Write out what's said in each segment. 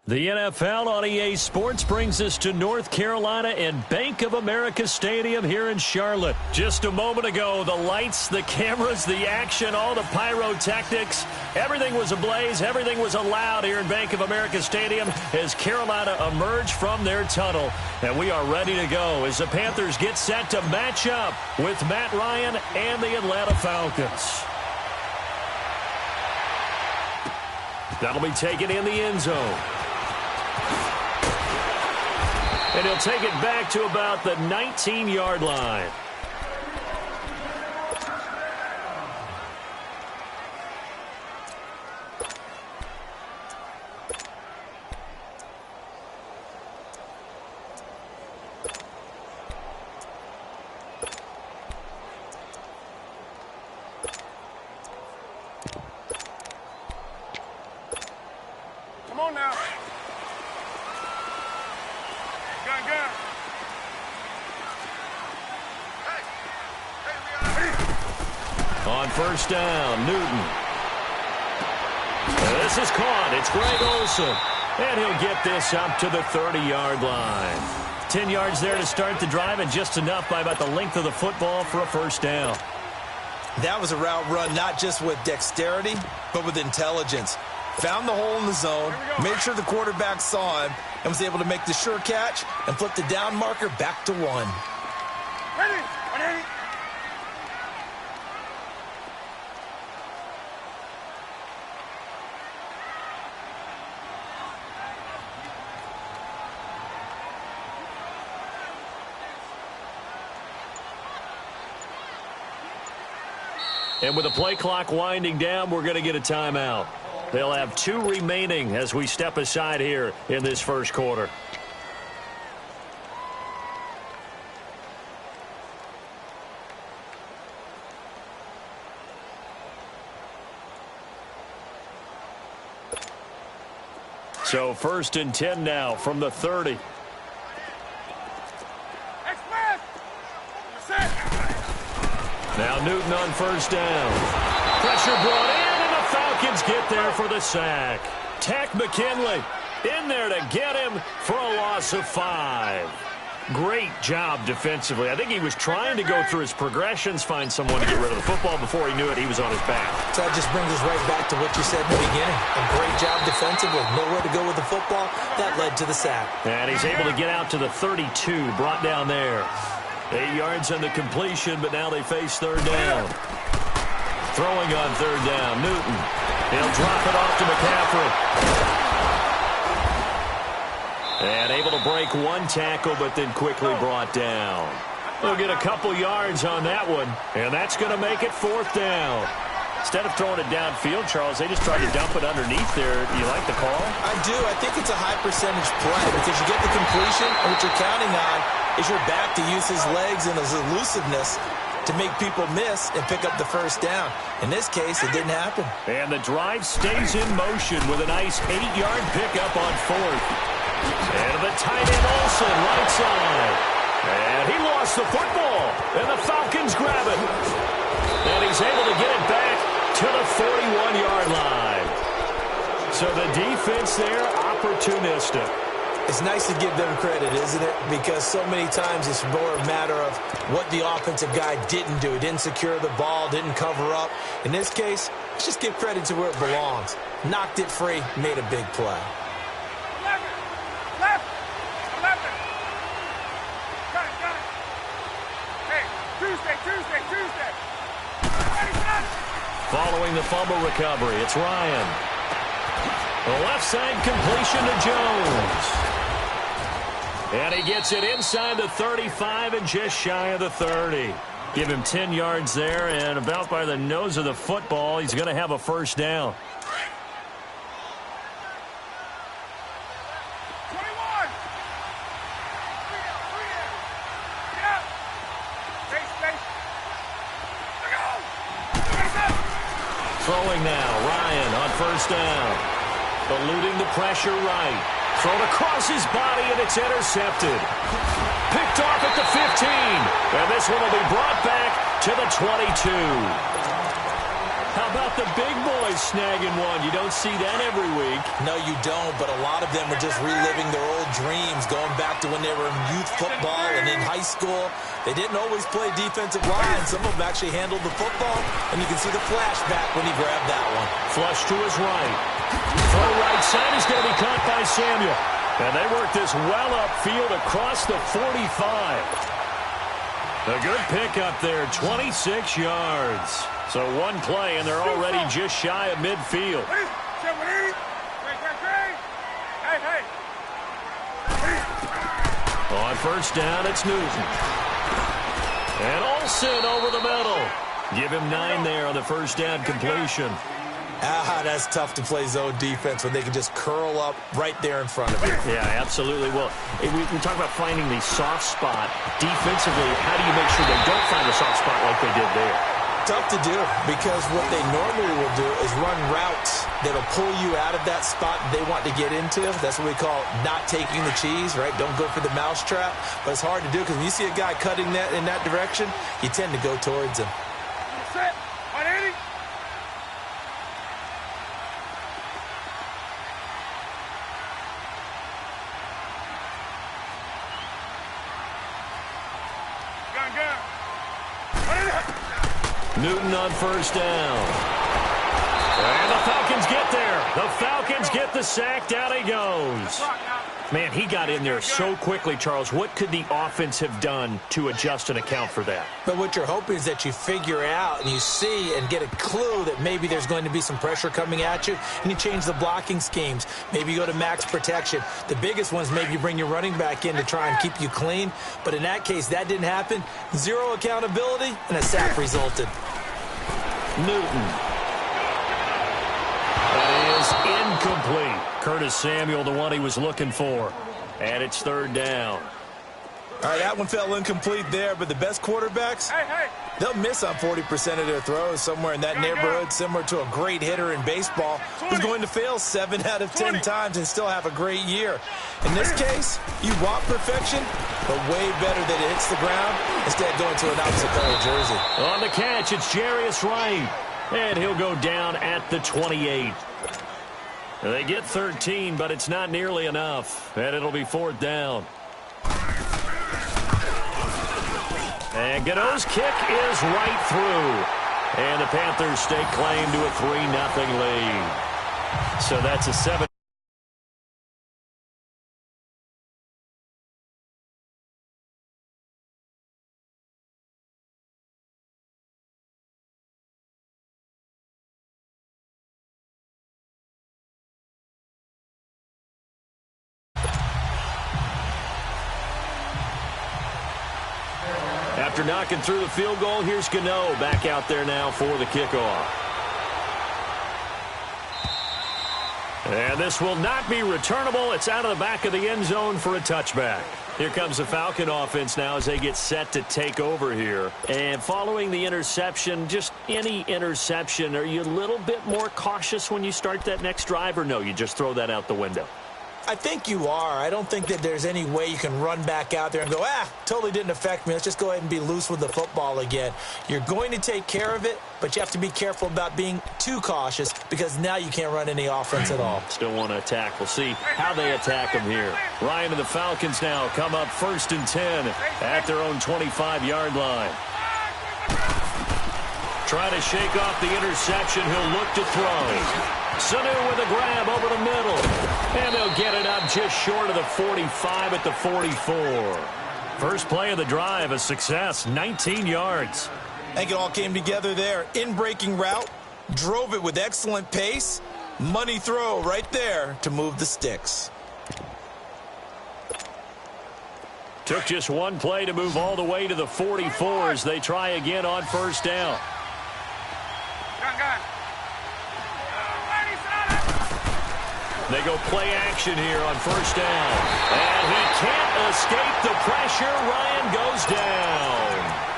The NFL on EA Sports brings us to North Carolina and Bank of America Stadium here in Charlotte. Just a moment ago, the lights, the cameras, the action, all the pyrotechnics, everything was ablaze, everything was allowed here in Bank of America Stadium as Carolina emerged from their tunnel. And we are ready to go as the Panthers get set to match up with Matt Ryan and the Atlanta Falcons. That'll be taken in the end zone. And he'll take it back to about the 19-yard line. Come on now. On first down, Newton. This is caught. It's Greg Olsen. And he'll get this up to the 30-yard line. 10 yards there to start the drive, and just enough by about the length of the football for a first down. That was a route run not just with dexterity, but with intelligence. Found the hole in the zone, made sure the quarterback saw him, and was able to make the sure catch and flip the down marker back to 1. Ready? Ready? And with the play clock winding down, we're going to get a timeout. They'll have 2 remaining as we step aside here in this first quarter. So 1st and 10 now from the 30. Now Newton on first down. Pressure brought in, and the Falcons get there for the sack. Tack McKinley in there to get him for a loss of 5. Great job defensively. I think he was trying to go through his progressions, find someone to get rid of the football. Before he knew it, he was on his back. So that just brings us right back to what you said in the beginning. A great job defensively. Nowhere to go with the football. That led to the sack. And he's able to get out to the 32, brought down there. 8 yards on the completion, but now they face third down. Throwing on third down, Newton. He'll drop it off to McCaffrey. And able to break 1 tackle, but then quickly brought down. They'll get a couple yards on that one, and that's going to make it 4th down. Instead of throwing it downfield, Charles, they just tried to dump it underneath there. Do you like the call? I do. I think it's a high-percentage play because you get the completion, and what you're counting on is your back to use his legs and his elusiveness to make people miss and pick up the first down. In this case, it didn't happen. And the drive stays in motion with a nice 8-yard pickup on 4th. And the tight end Olsen, right side. And he lost the football, and the Falcons grab it. And he's able to get it back to the 41-yard line. So the defense there, opportunistic. It's nice to give them credit, isn't it? Because so many times it's more a matter of what the offensive guy didn't do. Didn't secure the ball, didn't cover up. In this case, let's just give credit to where it belongs. Knocked it free, made a big play. 11. Got it. Hey, Tuesday. Following the fumble recovery, it's Ryan. The left side completion to Jones. And he gets it inside the 35 and just shy of the 30. Give him 10 yards there, and about by the nose of the football, he's going to have a first down. 21. Throwing now, Ryan on first down. Eluding the pressure right. Thrown across his body, and it's intercepted. Picked off at the 15. And this one will be brought back to the 22. How about the big boys snagging one? You don't see that every week. No, you don't, but a lot of them are just reliving their old dreams, going back to when they were in youth football and in high school. They didn't always play defensive line. Some of them actually handled the football, and you can see the flashback when he grabbed that one. Flush to his right. Throw right side is going to be caught by Samuel. And they work this well upfield across the 45. A good pickup there, 26 yards. So one play, and they're already just shy of midfield. On first down, it's Newton. And Olsen over the middle. Give him 9 there on the first down completion. That's tough to play zone defense when they can just curl up right there in front of you. Yeah, absolutely. Well, we talk about finding the soft spot defensively. How do you make sure they don't find the soft spot like they did there? Tough to do, because what they normally will do is run routes that'll pull you out of that spot they want to get into. That's what we call not taking the cheese, right? Don't go for the mousetrap. But it's hard to do because when you see a guy cutting that in that direction, you tend to go towards him. Set. 180. Newton on first down. And the Falcons get there. The Falcons get the sack. Down he goes. Man, he got in there so quickly, Charles. What could the offense have done to adjust and account for that? But what you're hoping is that you figure out and you see and get a clue that maybe there's going to be some pressure coming at you, and you change the blocking schemes. Maybe you go to max protection. The biggest ones, maybe you bring your running back in to try and keep you clean. But in that case, that didn't happen. Zero accountability, and a sack resulted. Newton. That is incomplete. Curtis Samuel, the one he was looking for. And it's third down. All right, that one fell incomplete there, but the best quarterbacks, they'll miss on 40% of their throws, somewhere in that neighborhood, similar to a great hitter in baseball who's going to fail 7 out of 10 times and still have a great year. In this case, you want perfection, but way better that it hits the ground instead of going to an opposite color jersey. On the catch, it's Jarius Wright, and he'll go down at the 28. They get 13, but it's not nearly enough, and it'll be fourth down. And Gano's kick is right through. And the Panthers stake claim to a 3-0 lead. So that's a 7. After knocking through the field goal, here's Gano back out there now for the kickoff. And this will not be returnable. It's out of the back of the end zone for a touchback. Here comes the Falcon offense now as they get set to take over here. And following the interception, just any interception, are you a little bit more cautious when you start that next drive, or no, you just throw that out the window? I think you are. I don't think that there's any way you can run back out there and go, totally didn't affect me. Let's just go ahead and be loose with the football again. You're going to take care of it, but you have to be careful about being too cautious because now you can't run any offense at all. Still want to attack. We'll see how they attack them here. Ryan and the Falcons now come up 1st and 10 at their own 25-yard line. Try to shake off the interception. He'll look to throw. Sanu with a grab over the middle. And they'll get it up just short of the 45 at the 44. First play of the drive, a success, 19 yards. I think it all came together there. In-breaking route, drove it with excellent pace. Money throw right there to move the sticks. Took just one play to move all the way to the 44 as they try again on first down. They go play action here on first down. And he can't escape the pressure. Ryan goes down.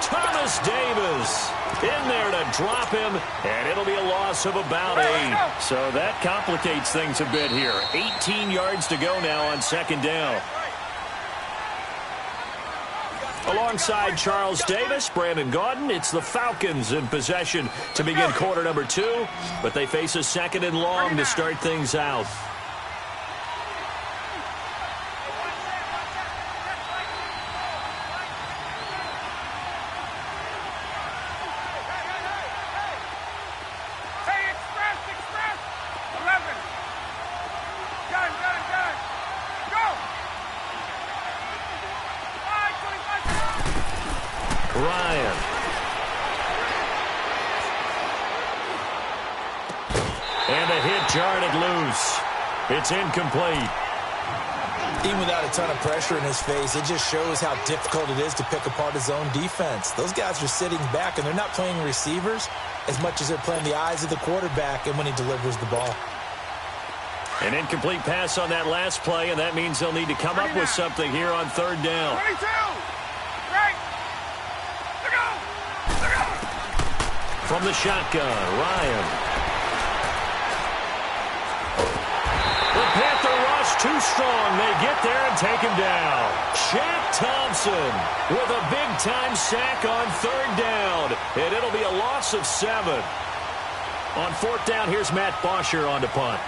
Thomas Davis in there to drop him, and it'll be a loss of about 8. So that complicates things a bit here. 18 yards to go now on second down. Alongside Charles Davis, Brandon Gaudin, it's the Falcons in possession to begin quarter number 2, but they face a second and long to start things out. Ryan. And a hit jarred it loose. It's incomplete. Even without a ton of pressure in his face, it just shows how difficult it is to pick apart his own defense. Those guys are sitting back, and they're not playing receivers as much as they're playing the eyes of the quarterback and when he delivers the ball. An incomplete pass on that last play, and that means they'll need to come up with something here on third down. 22! Right! Look out! Look out! From the shotgun, Ryan. The Panther rush too strong. They get there and take him down. Shaq Thompson with a big-time sack on third down, and it'll be a loss of 7. On fourth down, here's Matt Bosher on to punt.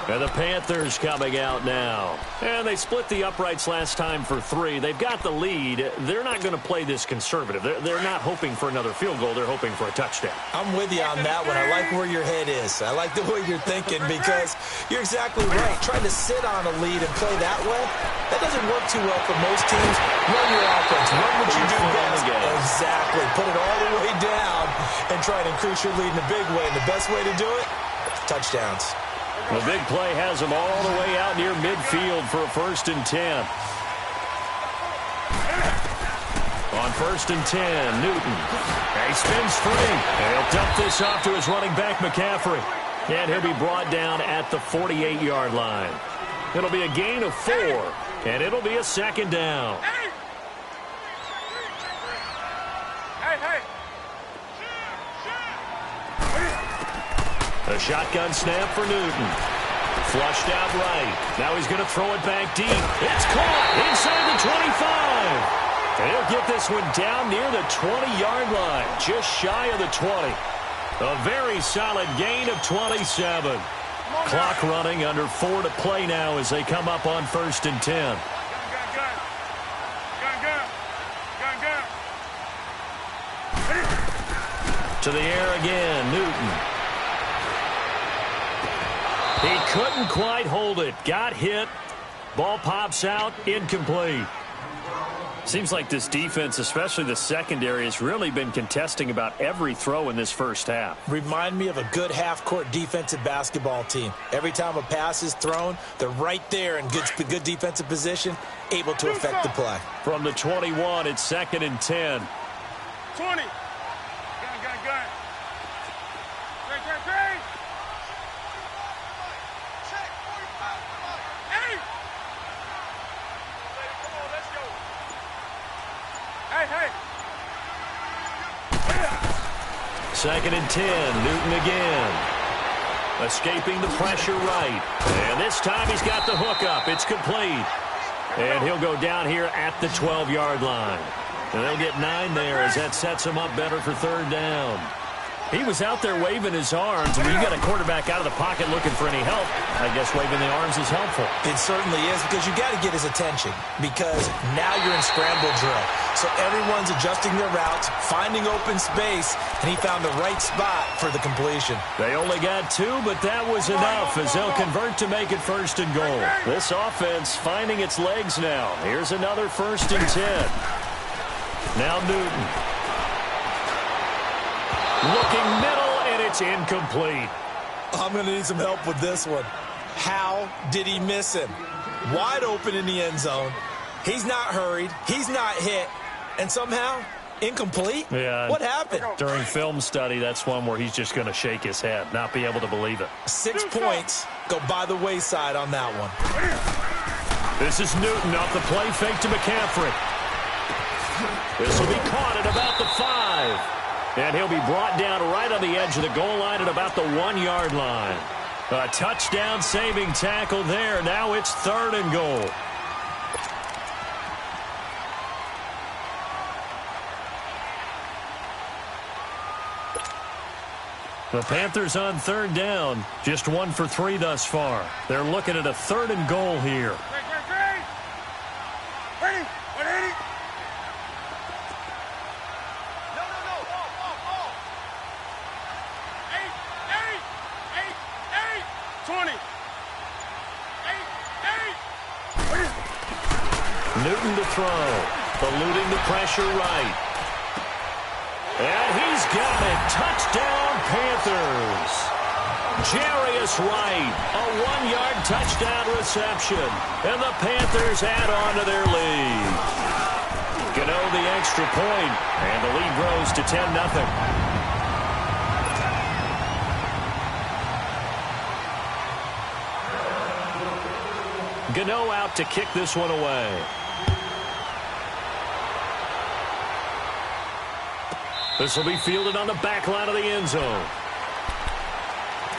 And the Panthers coming out now. And they split the uprights last time for 3. They've got the lead. They're not going to play this conservative. They're not hoping for another field goal. They're hoping for a touchdown. I'm with you on that one. I like where your head is. I like the way you're thinking because you're exactly right. Trying to sit on a lead and play that way, that doesn't work too well for most teams. Run your offense. Run what you do best. Exactly. Put it all the way down and try to increase your lead in a big way. And the best way to do it, touchdowns. The big play has them all the way out near midfield for a 1st and 10. On 1st and 10, Newton. He spins free. And he'll dump this off to his running back, McCaffrey. And he'll be brought down at the 48-yard line. It'll be a gain of 4, and it'll be a 2nd down. A shotgun snap for Newton. Flushed out right. Now he's going to throw it back deep. It's caught inside the 25. And he'll get this one down near the 20-yard line, just shy of the 20. A very solid gain of 27. Clock running, under 4 to play now as they come up on 1st and 10. To the air again, Newton. He couldn't quite hold it. Got hit. Ball pops out. Incomplete. Seems like this defense, especially the secondary, has really been contesting about every throw in this first half. Remind me of a good half-court defensive basketball team. Every time a pass is thrown, they're right there in good defensive position, able to affect the play. From the 21, it's 2nd and 10. 20. Gun. Great. Hey. 2nd and 10, Newton again. Escaping the pressure right. And this time he's got the hook up. It's complete. And he'll go down here at the 12-yard line. And they'll get 9 there as that sets him up better for 3rd down. He was out there waving his arms. When you got a quarterback out of the pocket looking for any help, I guess waving the arms is helpful. It certainly is, because you got to get his attention, because now you're in scramble drill. So everyone's adjusting their routes, finding open space, and he found the right spot for the completion. They only got 2, but that was enough as they'll convert to make it 1st and goal. This offense finding its legs now. Here's another 1st and 10. Now Newton. Looking middle, and it's incomplete. I'm going to need some help with this one. How did he miss him? Wide open in the end zone. He's not hurried. He's not hit. And somehow, incomplete? Yeah. What happened? During film study, that's one where he's just going to shake his head, not be able to believe it. 6 points go by the wayside on that one. This is Newton off the play fake to McCaffrey. This will be caught at about the 5. And he'll be brought down right on the edge of the goal line at about the 1-yard line. A touchdown-saving tackle there. Now it's 3rd and goal. The Panthers on 3rd down. Just 1 for 3 thus far. They're looking at a 3rd and goal here. Ready? 180. No. 8. 20. 8. Newton to throw. Eluding the pressure right. And he's got it. Touchdown, Panthers. Jarius Wright, a 1-yard touchdown reception. And the Panthers add on to their lead. Gano the extra point, and the lead grows to 10-0. Gano out to kick this one away. This will be fielded on the back line of the end zone.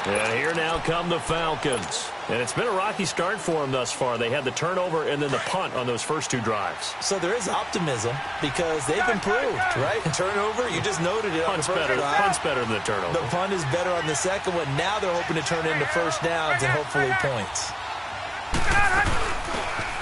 And here now come the Falcons. And it's been a rocky start for them thus far. They had the turnover and then the punt on those first 2 drives. So there is optimism because they've improved, right? Turnover, you just noted it. Punt's better than the turnover. The punt is better on the second one. Now they're hoping to turn into first downs and hopefully points.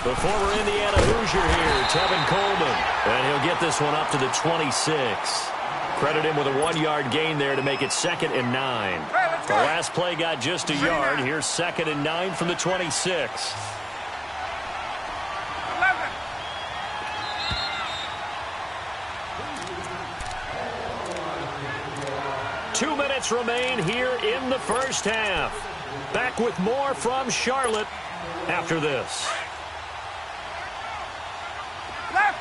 The former Indiana Hoosier here, Tevin Coleman. And he'll get this one up to the 26. Credit him with a 1-yard gain there to make it 2nd and 9. The last play got just a yard. Here's 2nd and 9 from the 26. 11. 2 minutes remain here in the first half. Back with more from Charlotte after this. Left.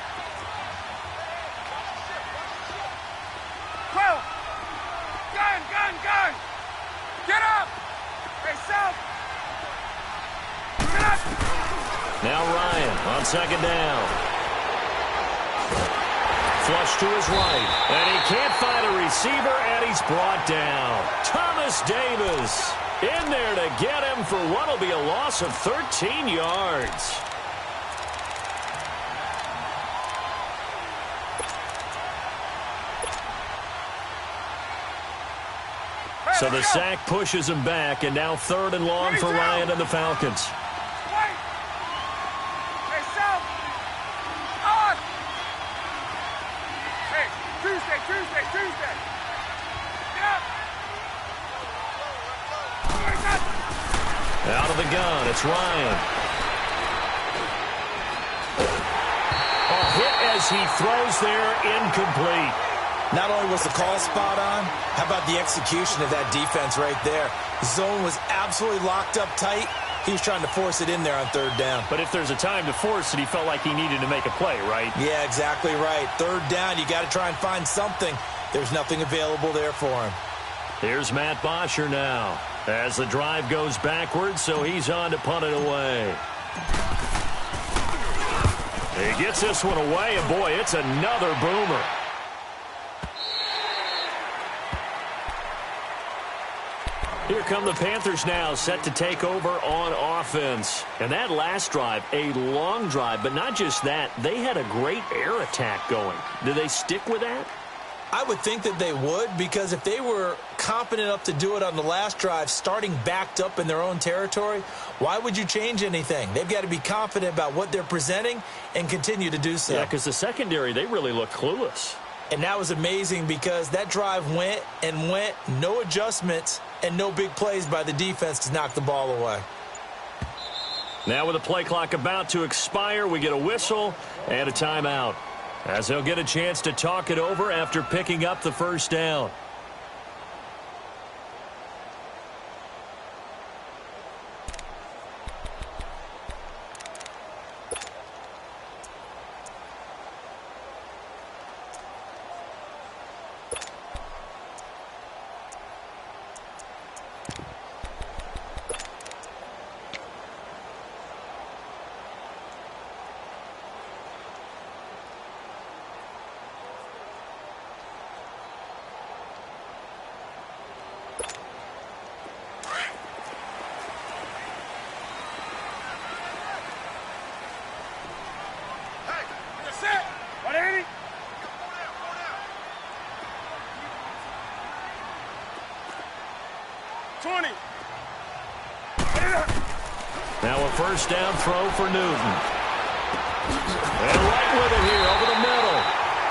12. Gun. Get up. Hey, south. Get up. Now Ryan on 2nd down. Flush to his right. And he can't find a receiver, and he's brought down. Thomas Davis in there to get him for what will be a loss of 13 yards. So the sack pushes him back, and now 3rd and long for Ryan and the Falcons. Wait. Hey, south. On. Hey, Tuesday. Get up. Out of the gun, it's Ryan. A hit as he throws there, incomplete. Not only was the call spot on, how about the execution of that defense right there? The zone was absolutely locked up tight. He was trying to force it in there on 3rd down. But if there's a time to force it, he felt like he needed to make a play, right? Yeah, exactly right. 3rd down, you got to try and find something. There's nothing available there for him. Here's Matt Bosher now as the drive goes backwards, so he's on to punt it away. He gets this one away, and boy, it's another boomer. Here come the Panthers now, set to take over on offense. And that last drive, a long drive, but not just that. They had a great air attack going. Do they stick with that? I would think that they would, because if they were confident enough to do it on the last drive, starting backed up in their own territory, why would you change anything? They've got to be confident about what they're presenting and continue to do so. Yeah, because the secondary, they really look clueless. And that was amazing because that drive went and went, no adjustments, and no big plays by the defense to knock the ball away. Now with the play clock about to expire, we get a whistle and a timeout, as they'll get a chance to talk it over after picking up the first down. That's it. 180. Now a first down throw for Newton. And right with it here over the middle.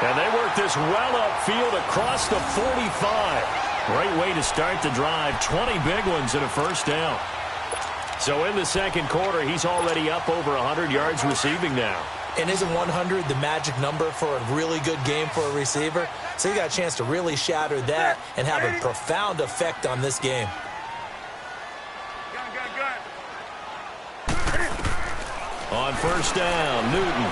And they work this well upfield across the 45. Great way to start the drive. 20 big ones and a first down. So in the second quarter, he's already up over 100 yards receiving now. And isn't 100 the magic number for a really good game for a receiver? So he got a chance to really shatter that and have a profound effect on this game. On first down, Newton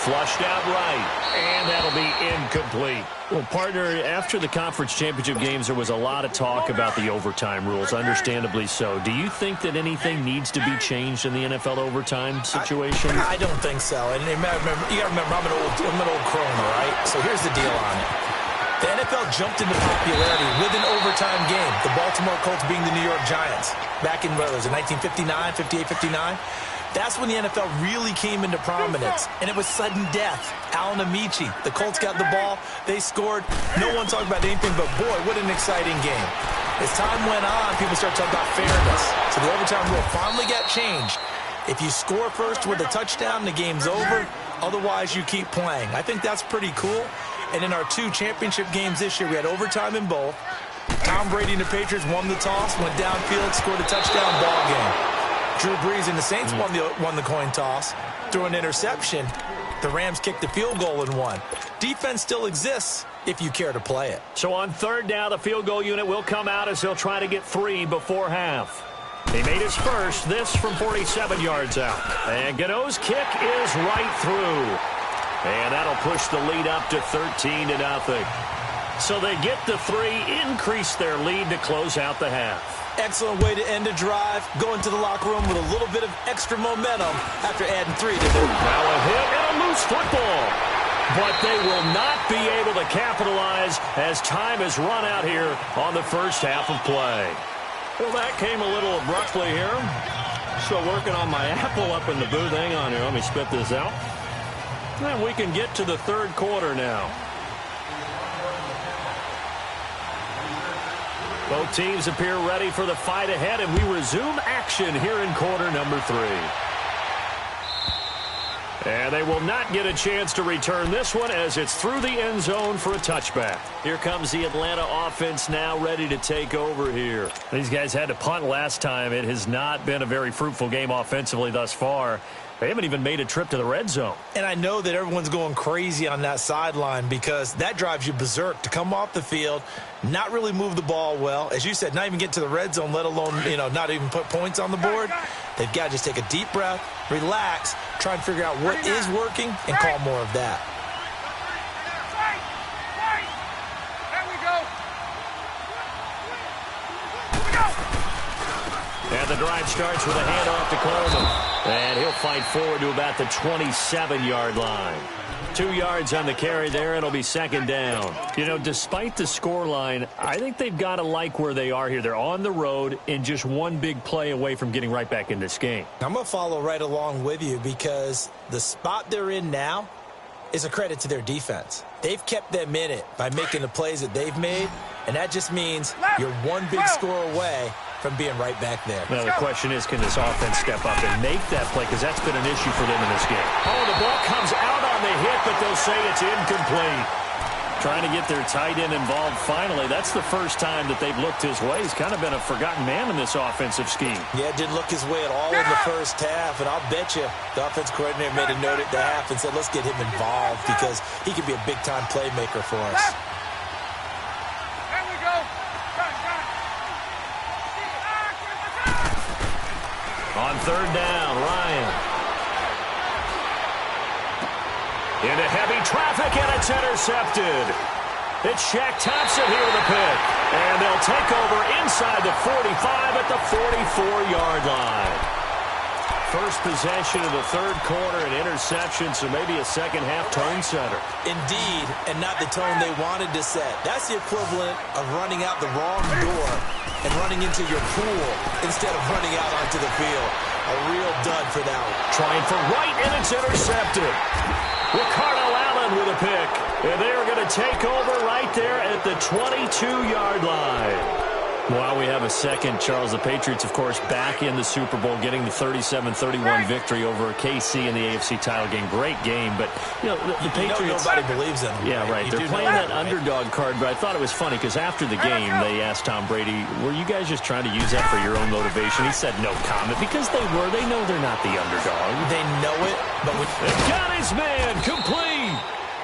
flushed out right, and that'll be incomplete. Well, partner, after the conference championship games, there was a lot of talk about the overtime rules, understandably so. Do you think that anything needs to be changed in the NFL overtime situation? I don't think so. And you got to remember, I'm an old croner, right? So here's the deal on it. The NFL jumped into popularity with an overtime game. The Baltimore Colts being the New York Giants. Back in, what was it, 1959, 58, 59? That's when the NFL really came into prominence, and it was sudden death. Alan Amici, the Colts got the ball, they scored. No one talked about anything but, boy, what an exciting game. As time went on, people started talking about fairness. So the overtime rule finally got changed. If you score first with a touchdown, the game's over. Otherwise, you keep playing. I think that's pretty cool. And in our 2 championship games this year, we had overtime in both. Tom Brady and the Patriots won the toss, went downfield, scored a touchdown, ball game. Drew Brees and the Saints won the coin toss, threw an interception. The Rams kicked the field goal and won. Defense still exists if you care to play it. So on third down, the field goal unit will come out as they'll try to get 3 before half. He made his first, this from 47 yards out. And Gano's kick is right through. And that'll push the lead up to 13-0. So they get the 3, increase their lead to close out the half. Excellent way to end a drive. Go into the locker room with a little bit of extra momentum after adding 3 to do. Now a hit and a loose football. But they will not be able to capitalize as time has run out here on the first half of play. Well, that came a little abruptly here. Still working on my apple up in the booth. Hang on here. Let me spit this out. And we can get to the third quarter now. Both teams appear ready for the fight ahead, and we resume action here in quarter number 3. And they will not get a chance to return this one as it's through the end zone for a touchback. Here comes the Atlanta offense now ready to take over here. These guys had to punt last time. It has not been a very fruitful game offensively thus far. They haven't even made a trip to the red zone. And I know that everyone's going crazy on that sideline because that drives you berserk to come off the field, not really move the ball well. As you said, not even get to the red zone, let alone, not even put points on the board. They've got to just take a deep breath, relax, try and figure out what is working, and call more of that. And the drive starts with a handoff to Coleman. And he'll fight forward to about the 27-yard line. 2 yards on the carry there. It'll be second down. Despite the scoreline, I think they've got to like where they are here. They're on the road and just one big play away from getting right back in this game. I'm going to follow right along with you because the spot they're in now is a credit to their defense. They've kept them in it by making the plays that they've made, and that just means you're one big score away from being right back there. Now, the question is, can this offense step up and make that play? Because that's been an issue for them in this game. Oh, the ball comes out on the hit, but they'll say it's incomplete. Trying to get their tight end involved finally. That's the first time that they've looked his way. He's kind of been a forgotten man in this offensive scheme. Yeah, didn't look his way at all in the first half, and I'll bet you the offense coordinator made a note at the half and said, let's get him involved because he could be a big-time playmaker for us. On third down, Ryan. Into heavy traffic, and it's intercepted. It's Shaq Thompson here with a pick. And they'll take over inside the 45 at the 44-yard line. First possession of the third quarter, an interception, so maybe a second-half tone setter. Indeed, and not the tone they wanted to set. That's the equivalent of running out the wrong door and running into your pool instead of running out onto the field. A real dud for that one. Trying for right, and it's intercepted. Ricardo Allen with a pick. And they're going to take over right there at the 22-yard line. Well, we have a second, Charles. The Patriots, of course, back in the Super Bowl, getting the 37-31 victory over KC in the AFC title game. Great game, but, you know, the Patriots... nobody believes in them. Yeah, right. They're playing that underdog card, but I thought it was funny because after the game, they asked Tom Brady, were you guys just trying to use that for your own motivation? He said no comment because they were. They know they're not the underdog. They know it, but... Got his man, complete!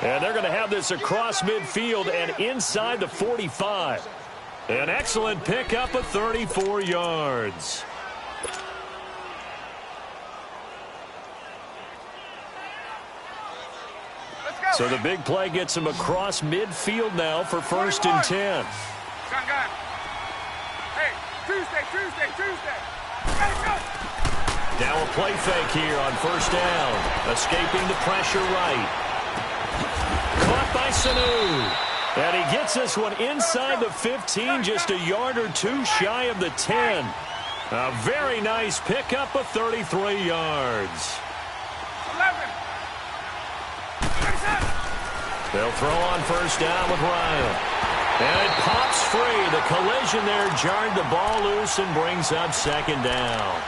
And they're going to have this across midfield and inside the 45. An excellent pickup of 34 yards. So the big play gets him across midfield now for 1st and 10. Gun. Hey, Tuesday. Now a play fake here on 1st down. Escaping the pressure right. Caught by Sanu. And he gets this one inside the 15, just a yard or two shy of the 10. A very nice pickup of 33 yards. 11. They'll throw on 1st down with Ryan. And it pops free. The collision there jarred the ball loose and brings up 2nd down.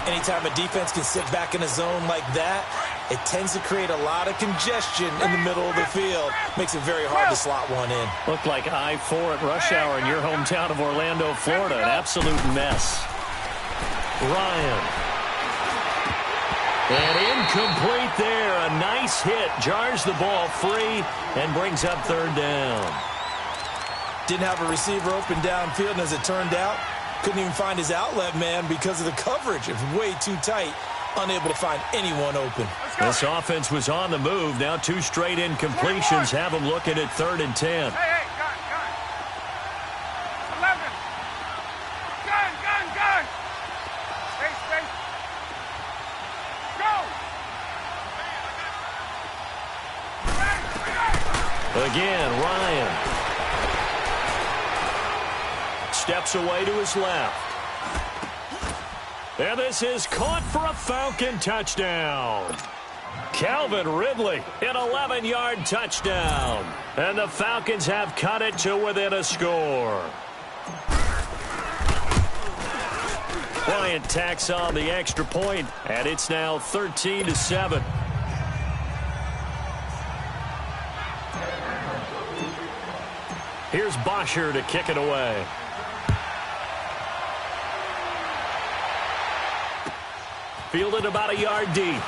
Anytime a defense can sit back in a zone like that, it tends to create a lot of congestion in the middle of the field. Makes it very hard to slot one in. Looked like I-4 at rush hour in your hometown of Orlando, Florida. An absolute mess. Ryan. And incomplete there. A nice hit. Jars the ball free and brings up 3rd down. Didn't have a receiver open downfield, and as it turned out, couldn't even find his outlet man because of the coverage. It was way too tight. Unable to find anyone open. This offense was on the move. Now 2 straight incompletions have them looking at 3rd and 10. Hey, gun. 11. Gun. Space. Go. Again, Ryan. Steps away to his left. And this is caught for a Falcon touchdown. Calvin Ridley, an 11-yard touchdown. And the Falcons have cut it to within a score. Bryant tacks on the extra point, and it's now 13-7. Here's Bosher to kick it away. Fielded about a yard deep.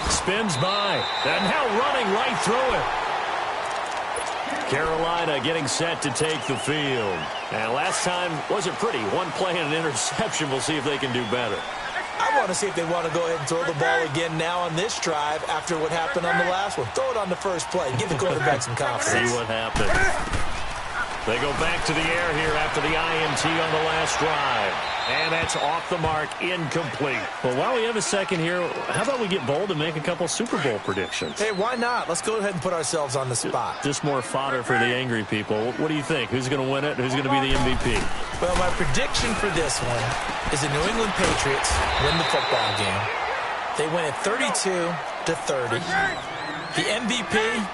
Spins by. And now running right through it. Carolina getting set to take the field. And last time wasn't pretty. One play and an interception. We'll see if they can do better. I want to see if they want to go ahead and throw the ball again now on this drive after what happened on the last one. Throw it on the first play. Give the quarterback some confidence. See what happens. They go back to the air here after the INT on the last drive. And that's off the mark, incomplete. Well, while we have a second here, how about we get bold and make a couple Super Bowl predictions? Hey, why not? Let's go ahead and put ourselves on the spot. Just more fodder for the angry people. What do you think? Who's going to win it? Who's going to be the MVP? Well, my prediction for this one is the New England Patriots win the football game. They win it 32-30. The MVP,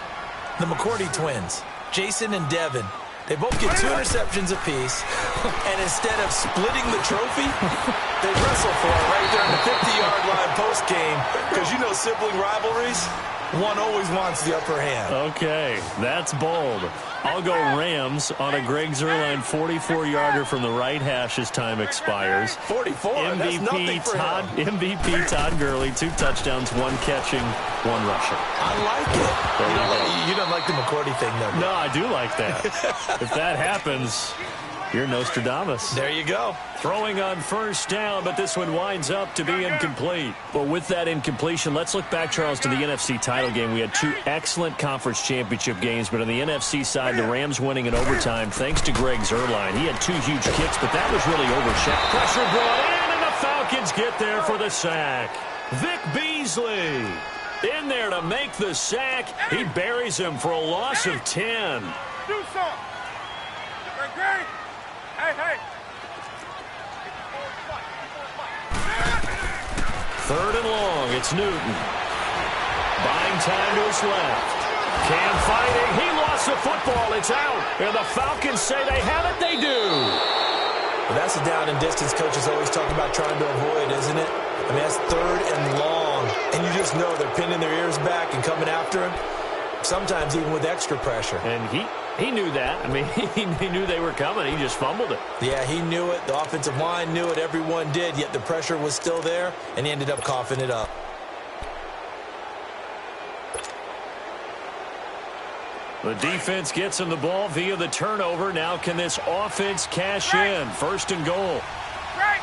the McCourty twins, Jason and Devin. They both get 2 interceptions apiece, and instead of splitting the trophy, they wrestle for it right there in the 50-yard line post-game, because you know sibling rivalries, one always wants the upper hand. Okay, that's bold. I'll go Rams on a Greg Zuerlein 44-yarder from the right hash as time expires. 44, that's nothing for him. MVP Todd Gurley, 2 touchdowns, 1 catching, 1 rushing. I like it. You don't like the McCourty thing, though. No, I do like that. If that happens, You're Nostradamus. There you go. Throwing on first down, but this one winds up to be incomplete. Well, with that incompletion, let's look back, Charles, to the NFC title game. We had two excellent conference championship games, but on the NFC side, the Rams winning in overtime thanks to Greg Zuerlein. He had two huge kicks, but that was really overshadowed. Pressure brought in, and the Falcons get there for the sack. Vic Beasley in there to make the sack. He buries him for a loss of 10. Do something. Great. Hey. Third and long, it's Newton. Buying time to his left. Cam fighting, he lost the football, it's out. And the Falcons say they have it, they do. Well, that's a down and distance coaches always talk about trying to avoid, isn't it? I mean, that's third and long. And you just know they're pinning their ears back and coming after him, sometimes even with extra pressure. And he knew that. I mean, he knew they were coming. He just fumbled it. Yeah, he knew it. The offensive line knew it. Everyone did, yet the pressure was still there, and he ended up coughing it up. The defense gets him the ball via the turnover. Now can this offense cash in? First and goal. Great.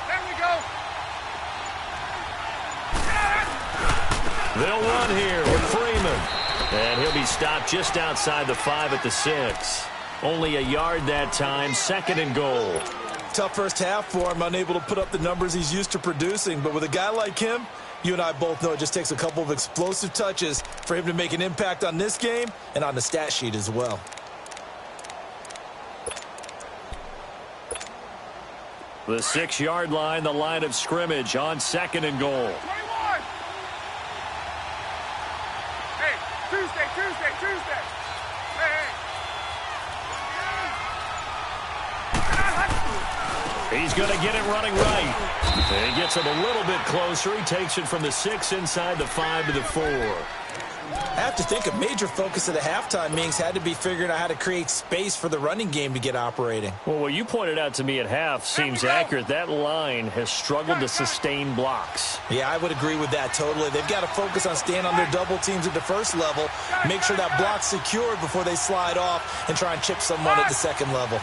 There we go. They'll run here with Freeman. And he'll be stopped just outside the 5 at the 6. Only a yard that time. Second and goal. Tough first half for him, unable to put up the numbers he's used to producing. But with a guy like him, you and I both know it just takes a couple of explosive touches for him to make an impact on this game and on the stat sheet as well. The 6-yard line, the line of scrimmage on second and goal. 21. Hey, Tuesday. Hey. He's going to get it running right. And he gets it a little bit closer. He takes it from the 6 inside the 5 to the 4. I have to think a major focus of the halftime meetings had to be figuring out how to create space for the running game to get operating. Well, what you pointed out to me at half seems accurate. That line has struggled to sustain blocks. Yeah, I would agree with that totally. They've got to focus on staying on their double teams at the first level, make sure that block's secured before they slide off and try and chip someone at the second level.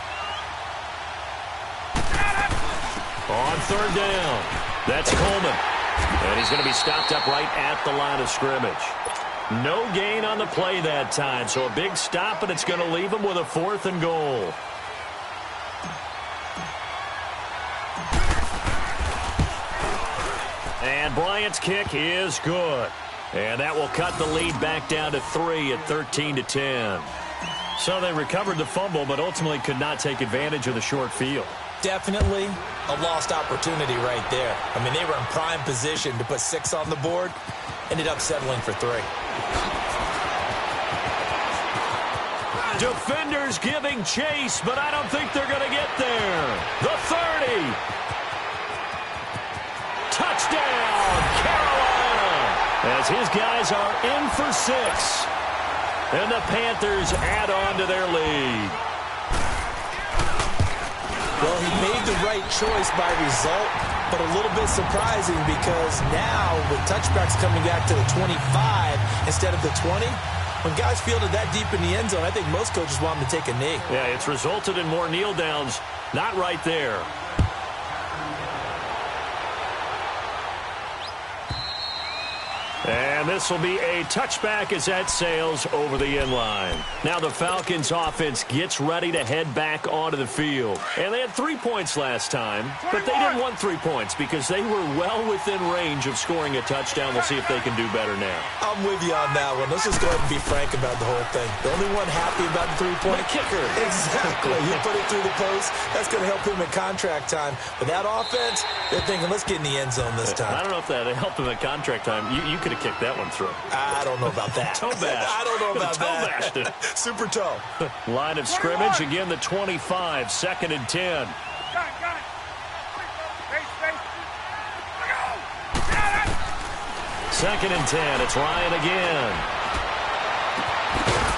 On third down, that's Coleman. And he's going to be stopped up right at the line of scrimmage. No gain on the play that time, so a big stop, and it's going to leave him with a 4th and goal. And Bryant's kick is good. And that will cut the lead back down to 3 at 13-10. So they recovered the fumble, but ultimately could not take advantage of the short field. Definitely a lost opportunity right there. I mean, they were in prime position to put 6 on the board. Ended up settling for 3. Defenders giving chase, but I don't think they're going to get there. The 30. Touchdown, Carolina. As his guys are in for 6. And the Panthers add on to their lead. Well, he made the right choice by result, but a little bit surprising because now with touchbacks coming back to the 25 instead of the 20, when guys fielded that deep in the end zone, I think most coaches want them to take a knee. Yeah, it's resulted in more kneel downs. Not right there. And this will be a touchback as that sails over the end line. Now the Falcons offense gets ready to head back onto the field. And they had 3 points last time, but they didn't want 3 points because they were well within range of scoring a touchdown. We'll see if they can do better now. I'm with you on that one. Let's just go ahead and be frank about the whole thing. The only one happy about the 3-point kicker. Exactly. You put it through the post. That's going to help him in contract time. But that offense, they're thinking, let's get in the end zone this time. I don't know if that helped him at contract time. You could have kicked that one through. I don't know about that. Toe bash. I don't know about that. Bashed it. Super toe. Line of scrimmage, again the 25, 2nd and 10. Got it. Space. Got it. 2nd and 10, it's Ryan again.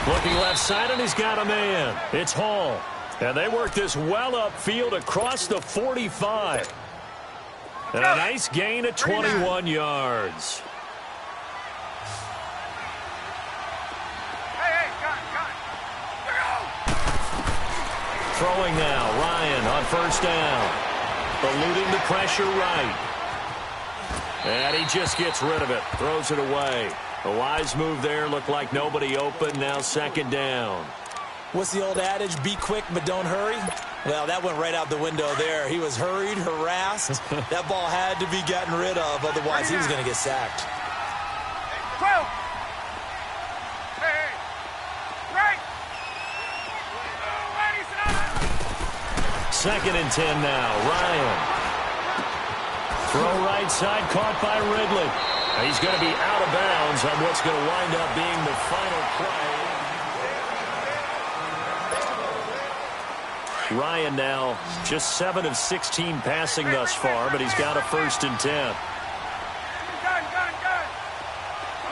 Looking left side, and he's got a man. It's Hall. And they work this well upfield across the 45. And a nice gain of 21 yards. Hey, got it. throwing now. Ryan on first down. Eluding the pressure right. And he just gets rid of it. Throws it away. A wise move there. Looked like nobody open. Now second down. What's the old adage? Be quick, but don't hurry. Well, that went right out the window there. He was hurried, harassed. That ball had to be gotten rid of. Otherwise, he was going to get sacked. 12. Hey. Right. Second and 10 now. Ryan. Throw right side, caught by Ridley. He's going to be out of bounds on what's going to wind up being the final play. Ryan now just 7 of 16 passing thus far, but he's got a first and 10. Gun. 11.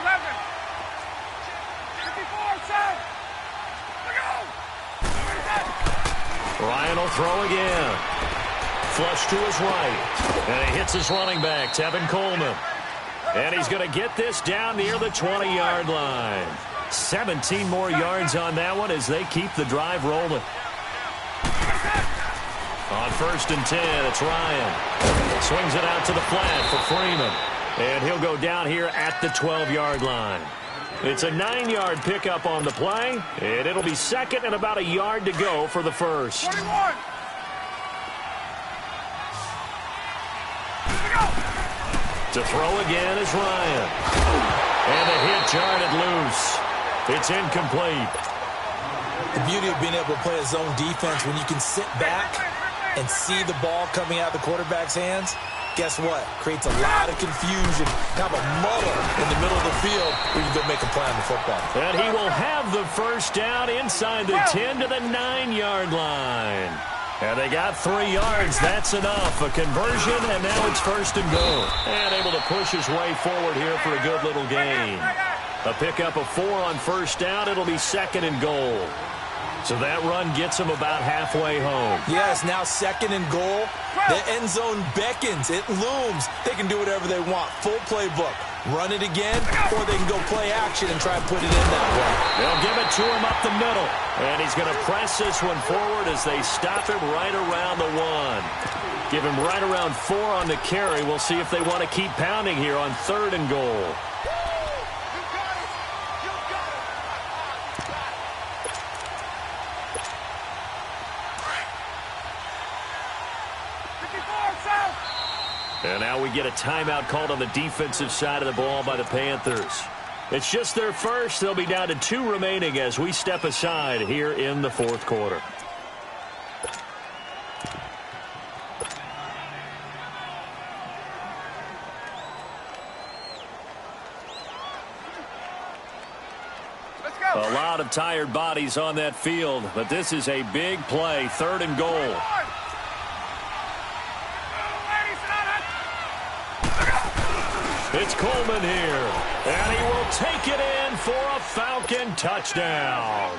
Ryan will throw again. Flush to his right. And he hits his running back, Tevin Coleman. And he's going to get this down near the 20-yard line. 17 more yards on that one as they keep the drive rolling. On first and 10, it's Ryan. Swings it out to the flat for Freeman. And he'll go down here at the 12-yard line. It's a 9-yard pickup on the play, and it'll be second and about a yard to go for the first. 21. To throw again is Ryan. And the hit jarred it loose. It's incomplete. The beauty of being able to play a zone defense when you can sit back and see the ball coming out of the quarterback's hands, guess what? Creates a lot of confusion. Kind of a muddle in the middle of the field where you can go make a play on the football. And he will have the first down inside the 10 to the 9-yard line. And they got 3 yards. That's enough. A conversion, and now it's first and goal. And able to push his way forward here for a good little gain. A pickup of 4 on first down. It'll be second and goal. So that run gets him about halfway home. Yes, now second and goal. The end zone beckons. It looms. They can do whatever they want. Full playbook. Run it again, or they can go play action and try and put it in that way. They'll give it to him up the middle. And he's going to press this one forward as they stop him right around the 1. Give him right around 4 on the carry. We'll see if they want to keep pounding here on third and goal. And now we get a timeout called on the defensive side of the ball by the Panthers. It's just their first. They'll be down to 2 remaining as we step aside here in the fourth quarter. Let's go. A lot of tired bodies on that field, but this is a big play, third and goal. It's Coleman here, and he will take it in for a Falcon touchdown.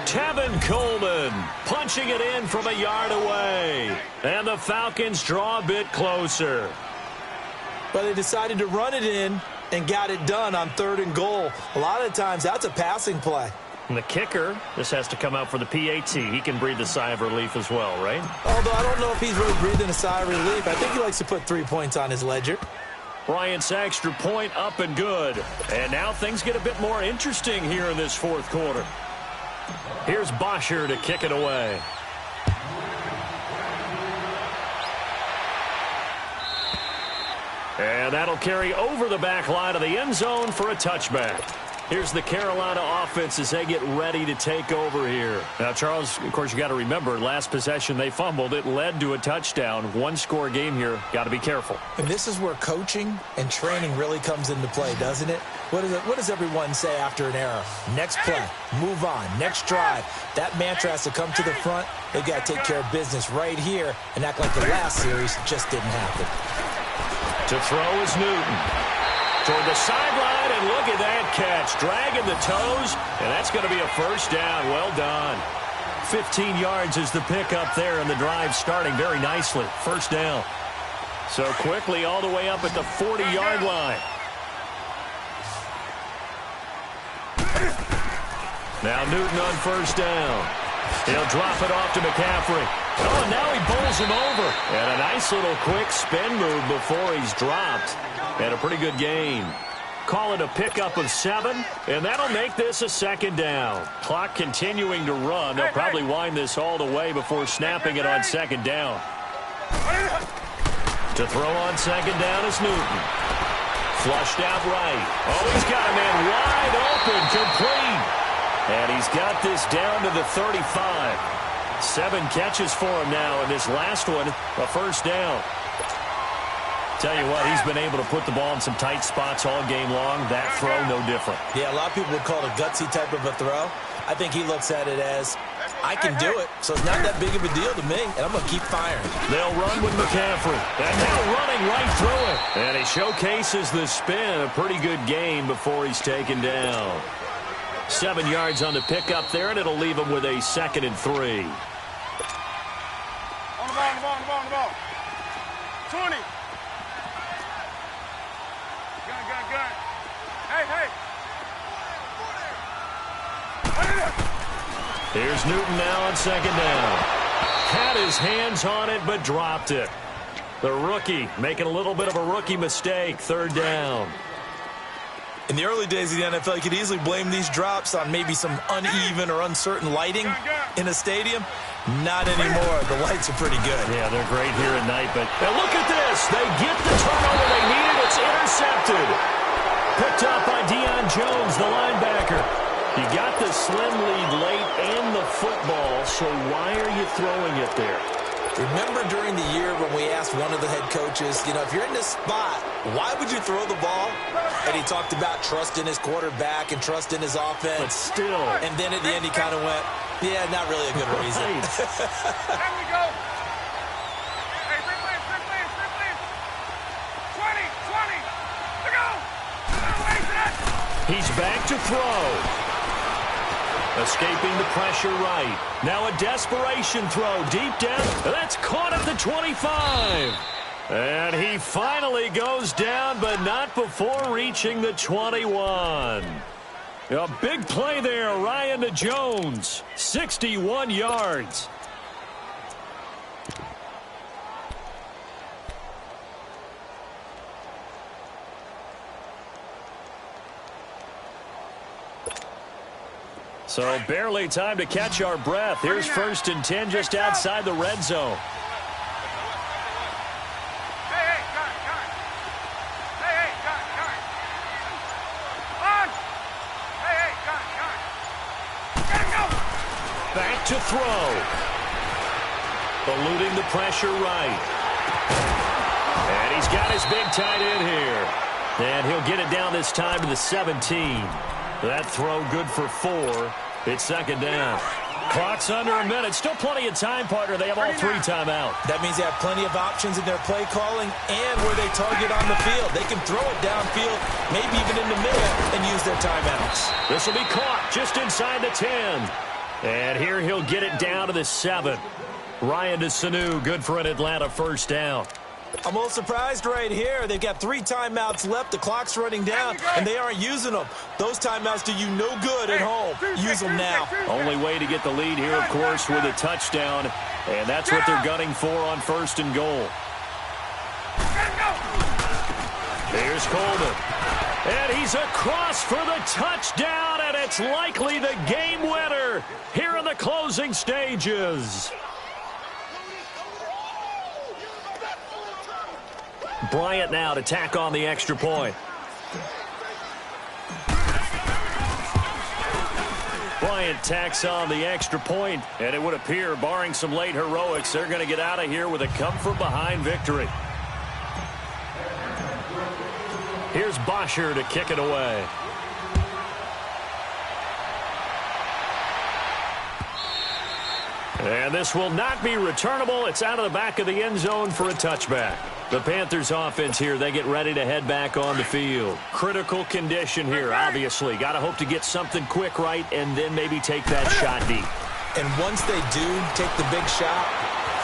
Tevin Coleman punching it in from a yard away, and the Falcons draw a bit closer. But they decided to run it in and got it done on third and goal. A lot of times, that's a passing play. And the kicker, this has to come out for the PAT. He can breathe a sigh of relief as well, right? Although I don't know if he's really breathing a sigh of relief. I think he likes to put 3 points on his ledger. Bryant's extra point up and good. And now things get a bit more interesting here in this fourth quarter. Here's Bosher to kick it away. And that'll carry over the back line of the end zone for a touchback. Here's the Carolina offense as they get ready to take over here. Now, Charles, of course, you got to remember, last possession they fumbled. It led to a touchdown. One-score game here. Got to be careful. And this is where coaching and training really comes into play, doesn't it? What does everyone say after an error? Next play, move on, next drive. That mantra has to come to the front. They've got to take care of business right here and act like the last series just didn't happen. To throw is Newton. Toward the sideline, and look at that catch. Dragging the toes, and that's going to be a first down. Well done. 15 yards is the pickup there, and the drive starting very nicely. First down. So quickly all the way up at the 40-yard line. Now Newton on first down. He'll drop it off to McCaffrey. Oh, and now he bowls him over. And a nice little quick spin move before he's dropped. And a pretty good gain. Call it a pickup of 7, and that'll make this a 2nd down. Clock continuing to run. They'll probably wind this all the way before snapping it on 2nd down. To throw on 2nd down is Newton. Flushed out right. Oh, he's got a man wide open, complete. And he's got this down to the 35. 7 catches for him now, and this last one, a 1st down. Tell you what, he's been able to put the ball in some tight spots all game long. That throw, no different. Yeah, a lot of people would call it a gutsy type of a throw. I think he looks at it as, I can do it, so it's not that big of a deal to me, and I'm going to keep firing. They'll run with McCaffrey. And now running right through it. And he showcases the spin. A pretty good game before he's taken down. 7 yards on the pickup there, and it'll leave him with a 2nd and 3. On the ball. 20. Gun. Hey. Here's Newton now on 2nd down. Had his hands on it, but dropped it. The rookie making a little bit of a rookie mistake. 3rd down. In the early days of the NFL, you could easily blame these drops on maybe some uneven or uncertain lighting in a stadium. Not anymore. The lights are pretty good. Yeah, they're great here at night, but now look at this. They get the turnover they needed. It's intercepted. Picked up by Deion Jones, the linebacker. You got the slim lead late and the football, so why are you throwing it there? Remember during the year when we asked one of the head coaches, if you're in this spot, why would you throw the ball? And he talked about trust in his quarterback and trust in his offense. But still. And then at the end he kind of went, yeah, not really a good reason. There we go. Hey, replace. 20. To go. He's back to throw. Escaping the pressure right. Now a desperation throw deep down. That's caught at the 25. And he finally goes down, but not before reaching the 21. A big play there, Ryan to Jones. 61 yards. So barely time to catch our breath. Here's 1st and 10 just outside the red zone. Hey, on. Hey, Get him, go. Back to throw. Eluding the pressure right. And he's got his big tight end here. And he'll get it down this time to the 17. That throw good for 4. It's 2nd down. Clock's under a minute. Still plenty of time, partner. They have all 3 timeouts. That means they have plenty of options in their play calling and where they target on the field. They can throw it downfield, maybe even in the middle, and use their timeouts. This will be caught just inside the 10. And here he'll get it down to the 7. Ryan to Sanu, good for an Atlanta 1st down. I'm a little surprised right here. They've got 3 timeouts left. The clock's running down, and they aren't using them. Those timeouts do you no good at home. Use them now. Only way to get the lead here, of course, with a touchdown. And that's what they're gunning for on 1st and goal. Here's Coleman. And he's across for the touchdown, and it's likely the game winner here in the closing stages. Bryant now to tack on the extra point. Bryant tacks on the extra point, and it would appear, barring some late heroics, they're going to get out of here with a come-from-behind victory. Here's Bosher to kick it away. And this will not be returnable. It's out of the back of the end zone for a touchback. The Panthers offense here, they get ready to head back on the field. Critical condition here, obviously. Got to hope to get something quick right and then maybe take that shot deep. And once they do take the big shot,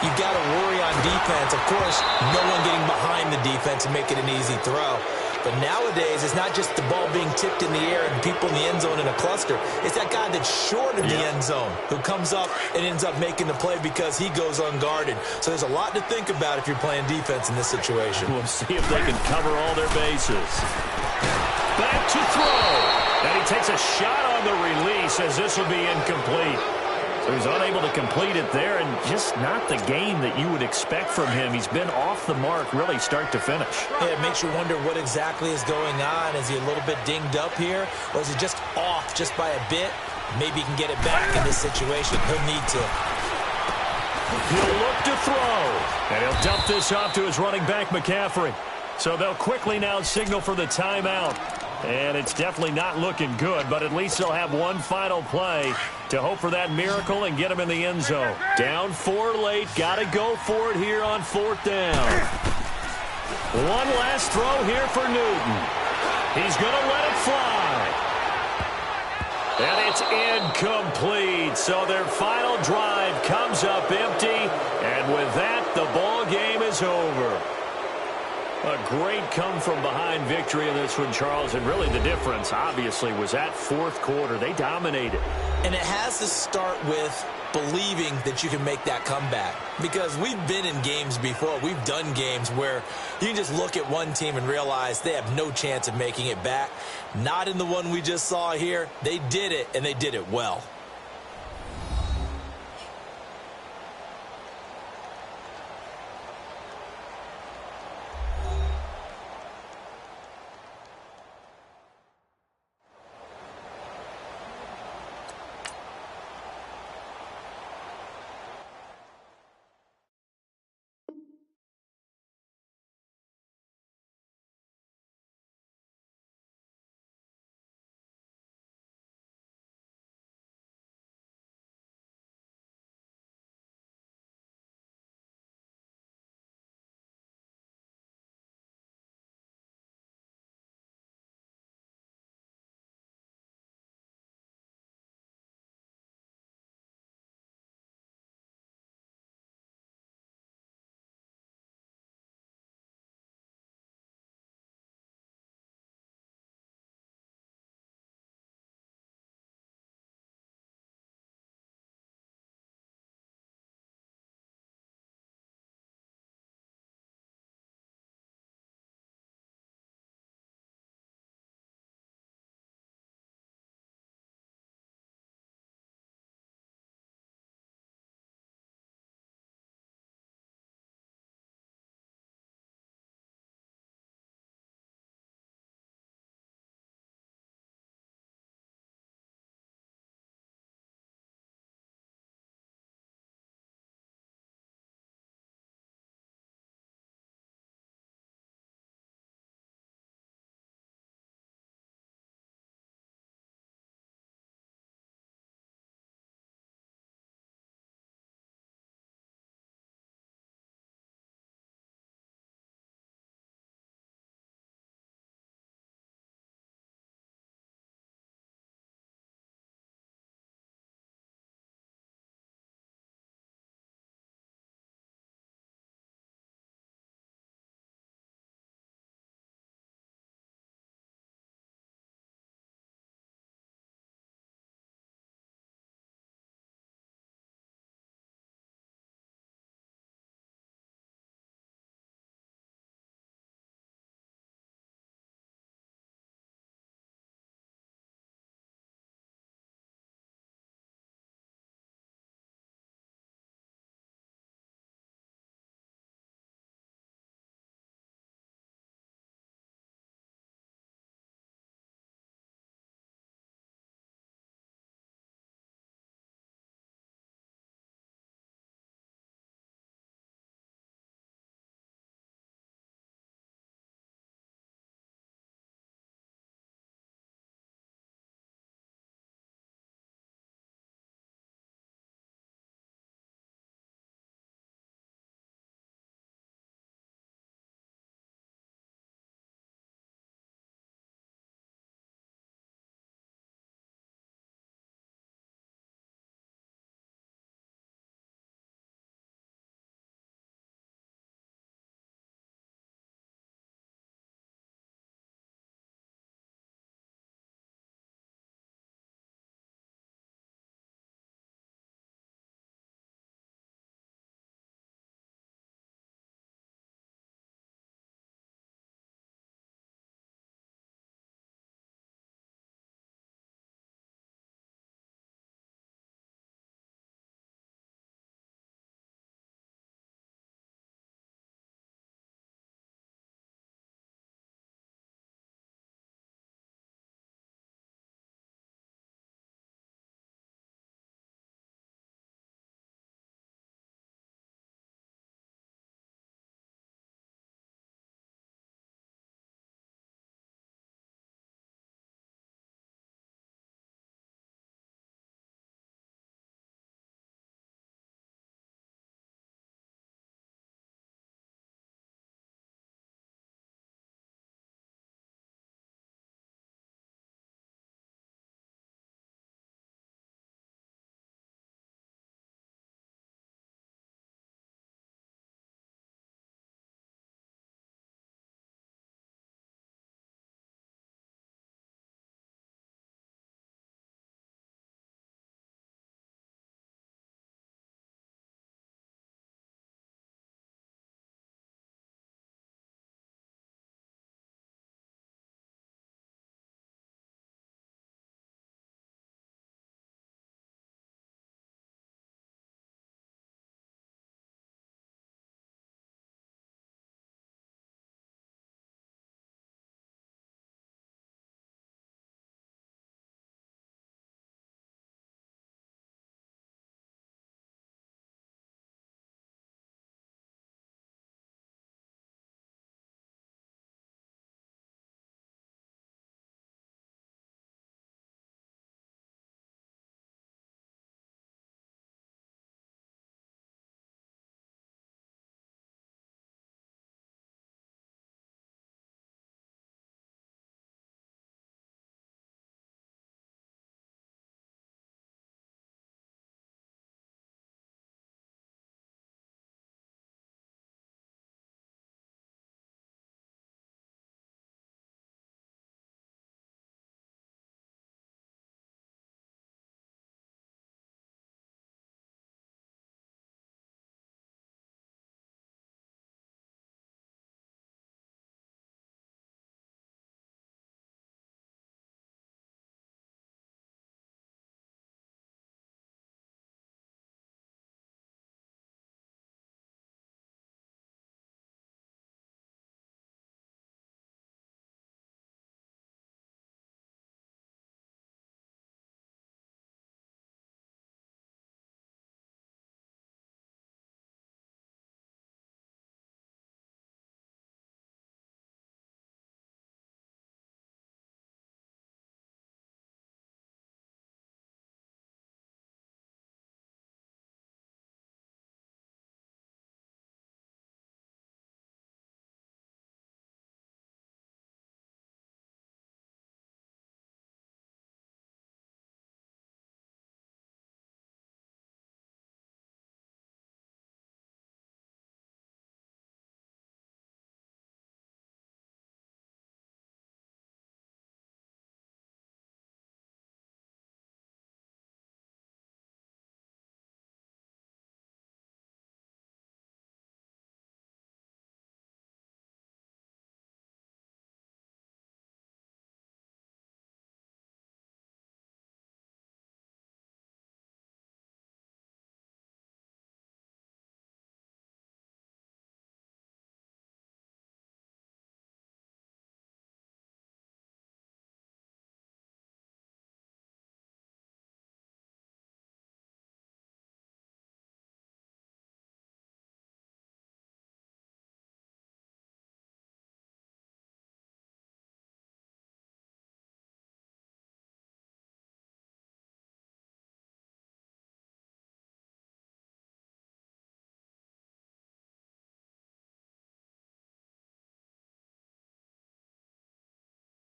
you've got to worry on defense. Of course, no one getting behind the defense and making an easy throw. But nowadays, it's not just the ball being tipped in the air and people in the end zone in a cluster. It's that guy that's short of the end zone who comes up and ends up making the play because he goes unguarded. So there's a lot to think about if you're playing defense in this situation. We'll see if they can cover all their bases. Back to throw. And he takes a shot on the release as this will be incomplete. So he's unable to complete it there, and just not the game that you would expect from him. He's been off the mark really start to finish. Yeah, it makes you wonder what exactly is going on. Is he a little bit dinged up here, or is he just off just by a bit? Maybe he can get it back in this situation. He'll need to. He'll look to throw, and he'll dump this off to his running back, McCaffrey. So they'll quickly now signal for the timeout. And it's definitely not looking good, but at least they'll have one final play to hope for that miracle and get him in the end zone. Down 4 late. Got to go for it here on 4th down. One last throw here for Newton. He's going to let it fly. And it's incomplete. So their final drive comes up empty. And with that, the ball game is over. A great come-from-behind victory in this one, Charles. And really the difference, obviously, was that 4th quarter. They dominated. And it has to start with believing that you can make that comeback. Because we've been in games before. We've done games where you can just look at one team and realize they have no chance of making it back. Not in the one we just saw here. They did it, and they did it well.